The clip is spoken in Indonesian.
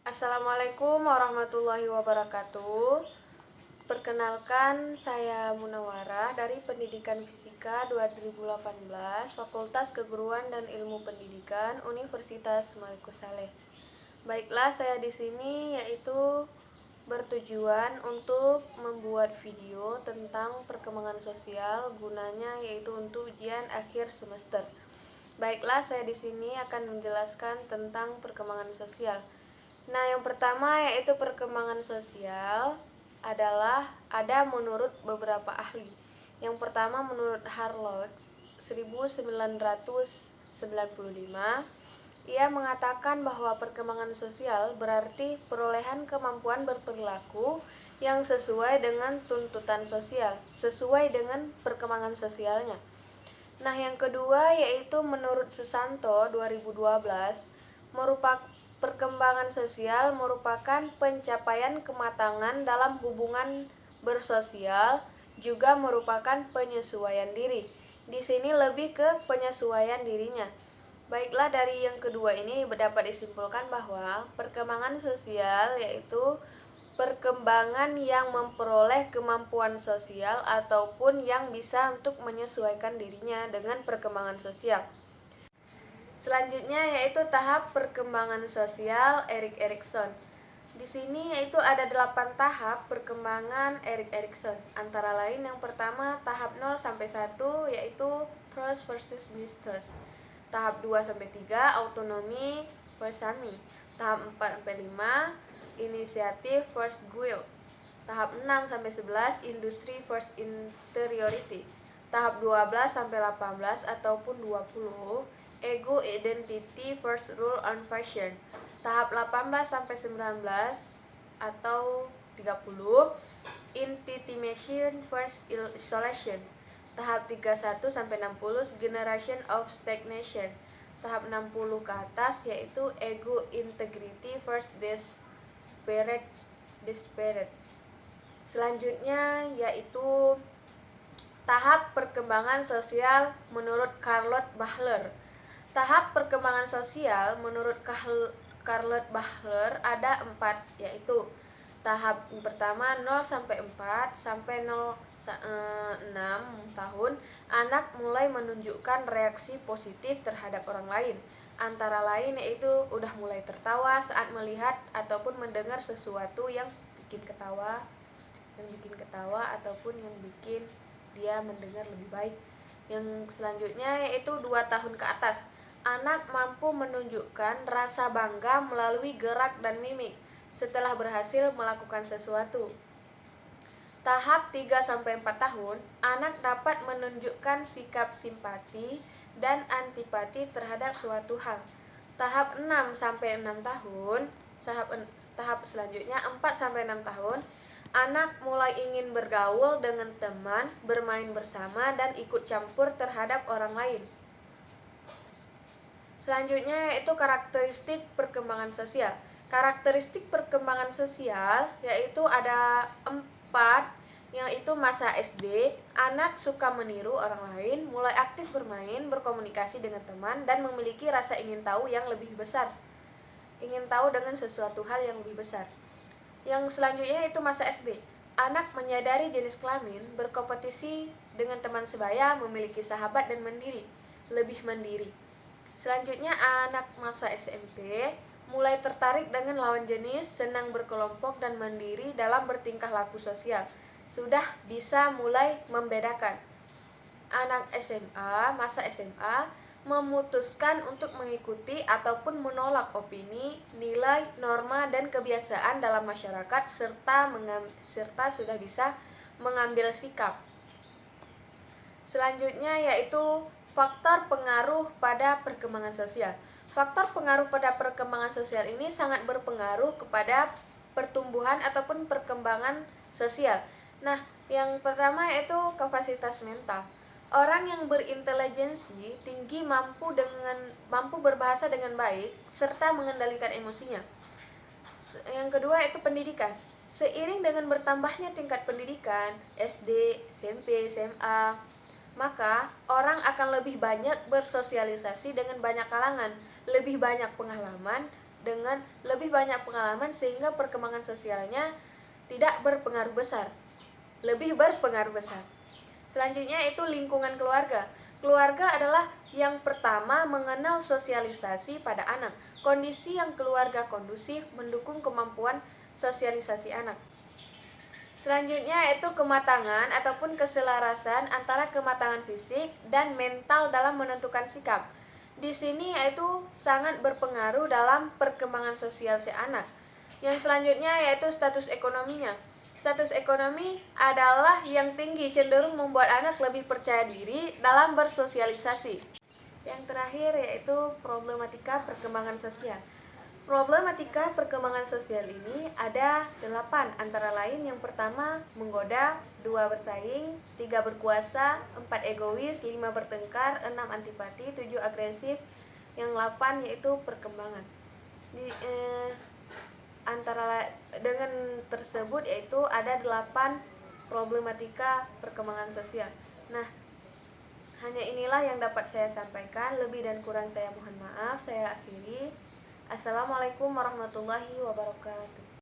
Assalamualaikum warahmatullahi wabarakatuh. Perkenalkan, saya Munawarah dari Pendidikan Fisika 2018, Fakultas Keguruan dan Ilmu Pendidikan, Universitas Maliku Saleh. Baiklah, saya di sini yaitu bertujuan untuk membuat video tentang perkembangan sosial, gunanya yaitu untuk ujian akhir semester. Baiklah, saya di sini akan menjelaskan tentang perkembangan sosial. Nah, yang pertama yaitu perkembangan sosial adalah ada menurut beberapa ahli. Yang pertama menurut Harlock 1995, ia mengatakan bahwa perkembangan sosial berarti perolehan kemampuan berperilaku yang sesuai dengan tuntutan sosial, sesuai dengan perkembangan sosialnya. Nah, yang kedua yaitu menurut Susanto 2012, merupakan perkembangan sosial merupakan pencapaian kematangan dalam hubungan bersosial, juga merupakan penyesuaian diri. Di sini lebih ke penyesuaian dirinya. Baiklah, dari yang kedua ini dapat disimpulkan bahwa perkembangan sosial yaitu perkembangan yang memperoleh kemampuan sosial ataupun yang bisa untuk menyesuaikan dirinya dengan perkembangan sosial. Selanjutnya yaitu tahap perkembangan sosial Erik Erikson. Di sini yaitu ada 8 tahap perkembangan Erik Erikson. Antara lain yang pertama tahap 0 sampai 1 yaitu trust versus mistrust. Tahap 2 sampai 3 autonomy versus army. Tahap 4 sampai 5 inisiatif versus guild. Tahap 6 sampai 11 industri versus interiority. Tahap 12 sampai 18 ataupun 20 ego identity versus rule and fashion. Tahap 18 sampai 19 atau 30 intimidation versus isolation. Tahap 31 sampai 60 generation of stagnation. Tahap 60 ke atas yaitu ego integrity versus desperate. Selanjutnya yaitu tahap perkembangan sosial menurut Charlotte Bahler. Tahap perkembangan sosial menurut Charlotte Bahler ada 4, yaitu tahap pertama 0 sampai 4 sampai 6 tahun, anak mulai menunjukkan reaksi positif terhadap orang lain. Antara lain yaitu udah mulai tertawa saat melihat ataupun mendengar sesuatu yang bikin ketawa ataupun yang bikin dia mendengar lebih baik. Yang selanjutnya yaitu 2 tahun ke atas. Anak mampu menunjukkan rasa bangga melalui gerak dan mimik setelah berhasil melakukan sesuatu. Tahap 3 sampai 4 tahun, anak dapat menunjukkan sikap simpati dan antipati terhadap suatu hal. Tahap 6 sampai 6 tahun, tahap selanjutnya 4 sampai 6 tahun, anak mulai ingin bergaul dengan teman, bermain bersama dan ikut campur terhadap orang lain. Selanjutnya yaitu karakteristik perkembangan sosial. Karakteristik perkembangan sosial yaitu ada 4, yaitu masa SD, anak suka meniru orang lain, mulai aktif bermain, berkomunikasi dengan teman, dan memiliki rasa ingin tahu yang lebih besar. Ingin tahu dengan sesuatu hal yang lebih besar. Yang selanjutnya yaitu masa SD. Anak menyadari jenis kelamin, berkompetisi dengan teman sebaya, memiliki sahabat, dan lebih mandiri. Selanjutnya anak masa SMP mulai tertarik dengan lawan jenis, senang berkelompok dan mandiri dalam bertingkah laku sosial. Sudah bisa mulai membedakan. Anak SMA, masa SMA memutuskan untuk mengikuti ataupun menolak opini, nilai, norma, dan kebiasaan dalam masyarakat serta sudah bisa mengambil sikap. Selanjutnya yaitu faktor pengaruh pada perkembangan sosial. Faktor pengaruh pada perkembangan sosial ini sangat berpengaruh kepada pertumbuhan ataupun perkembangan sosial. Nah, yang pertama yaitu kapasitas mental. Orang yang berintelijensi tinggi mampu berbahasa dengan baik serta mengendalikan emosinya. Yang kedua yaitu pendidikan. Seiring dengan bertambahnya tingkat pendidikan SD, SMP, SMA, maka orang akan lebih banyak bersosialisasi dengan banyak kalangan, lebih banyak pengalaman, dengan lebih banyak pengalaman sehingga perkembangan sosialnya tidak berpengaruh besar, lebih berpengaruh besar. Selanjutnya itu lingkungan keluarga. Keluarga adalah yang pertama mengenal sosialisasi pada anak. Kondisi yang keluarga kondusif mendukung kemampuan sosialisasi anak. Selanjutnya itu kematangan ataupun keselarasan antara kematangan fisik dan mental dalam menentukan sikap. Di sini yaitu sangat berpengaruh dalam perkembangan sosial si anak. Yang selanjutnya yaitu status ekonominya. Status ekonomi adalah yang tinggi, cenderung membuat anak lebih percaya diri dalam bersosialisasi. Yang terakhir yaitu problematika perkembangan sosial. Problematika perkembangan sosial ini ada 8, antara lain yang pertama menggoda, 2 bersaing, 3 berkuasa, 4 egois, 5 bertengkar, 6 antipati, 7 agresif, yang 8 yaitu perkembangan. Antara dengan tersebut yaitu ada 8 problematika perkembangan sosial. Nah, hanya inilah yang dapat saya sampaikan, lebih dan kurang saya mohon maaf. Saya akhiri. Assalamualaikum warahmatullahi wabarakatuh.